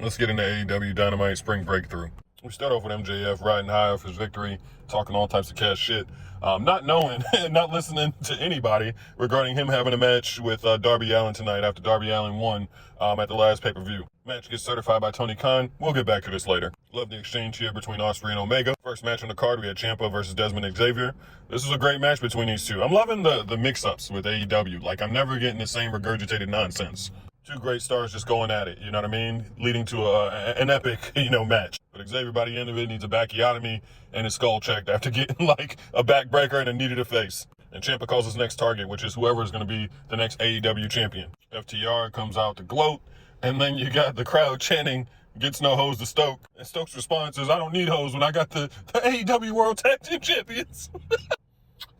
Let's get into AEW Dynamite Spring Breakthrough. We start off with MJF riding high off his victory, talking all types of cash shit, not knowing, not listening to anybody regarding him having a match with Darby Allin tonight after Darby Allin won at the last pay-per-view. Match gets certified by Tony Khan. We'll get back to this later. Love the exchange here between Ospreay and Omega. First match on the card, we had Ciampa versus Desmond Xavier. This is a great match between these two. I'm loving the mix-ups with AEW. Like, I'm never getting the same regurgitated nonsense. Two great stars just going at it, you know what I mean? Leading to an epic, match. But Xavier, by the end of it, needs a bacchiotomy and his skull checked after getting, like, a backbreaker and a knee to the face. And Ciampa calls his next target, which is whoever is going to be the next AEW champion. FTR comes out to gloat, and then you got the crowd chanting, "Gets no hose to Stoke." And Stoke's response is, "I don't need hose when I got the AEW World Tag Team Champions."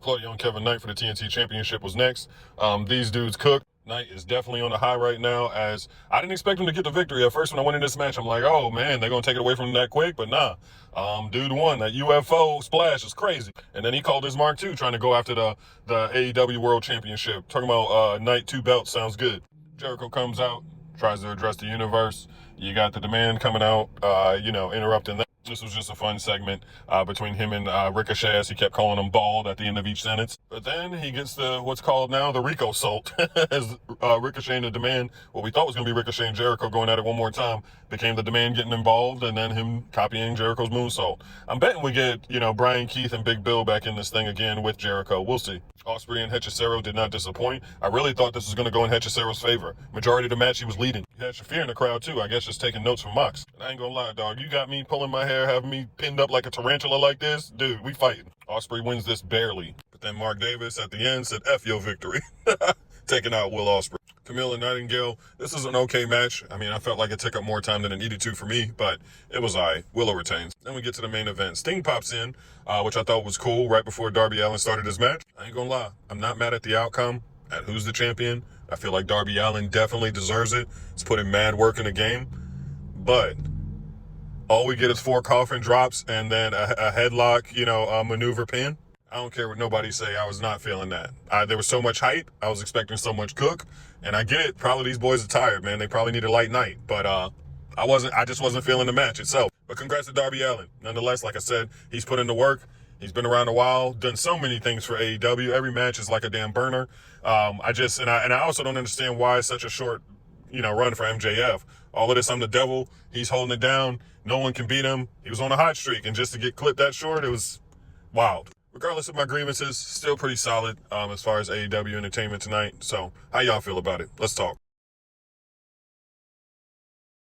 Claudio and Kevin Knight for the TNT Championship was next. These dudes cooked. Knight is definitely on the high right now, as I didn't expect him to get the victory. At first, when I went in this match, I'm like, oh man, they're going to take it away from him that quick, but nah. Dude won. That UFO splash is crazy. And then he called his mark too, trying to go after the AEW World Championship. Talking about Knight 2 belts sounds good. Jericho comes out, tries to address the universe. You got the Demand coming out, interrupting that. This was just a fun segment between him and Ricochet, as he kept calling him bald at the end of each sentence. But then he gets what's called now the Rico Salt, as Ricochet and the Demand, what we thought was going to be Ricochet and Jericho going at it one more time, became the Demand getting involved, and then him copying Jericho's moonsault. I'm betting we get, Brian Keith and Big Bill back in this thing again with Jericho. We'll see. Ospreay and Hechicero did not disappoint. I really thought this was going to go in Hechicero's favor. Majority of the match, he was leading. He had Shafir in the crowd, too. I guess just taking notes from Mox. And I ain't gonna lie, dog. You got me pulling my hair, having me pinned up like a tarantula like this. Dude, we fighting. Ospreay wins this barely. But then Mark Davis at the end said, "F your victory." Taking out Will Ospreay. Camille and Nightingale, this is an okay match. I mean, I felt like it took up more time than it needed to for me, but it was alright. Willow retains. Then we get to the main event. Sting pops in, which I thought was cool right before Darby Allin started his match. I ain't gonna lie. I'm not mad at the outcome, at who's the champion. I feel like Darby Allin definitely deserves it. He's putting mad work in the game. But all we get is 4 coffin drops and then a headlock, maneuver pin. I don't care what nobody say. I was not feeling that. There was so much hype. I was expecting so much cook. And I get it. Probably these boys are tired, man. They probably need a light night. But I just wasn't feeling the match itself. But congrats to Darby Allin. Nonetheless, like I said, he's put in the work. He's been around a while, done so many things for AEW. Every match is like a damn burner. I also don't understand why it's such a short, run for MJF. All of this, I'm the devil. He's holding it down. No one can beat him. He was on a hot streak, and just to get clipped that short, it was wild. Regardless of my grievances, still pretty solid as far as AEW entertainment tonight. So how y'all feel about it? Let's talk.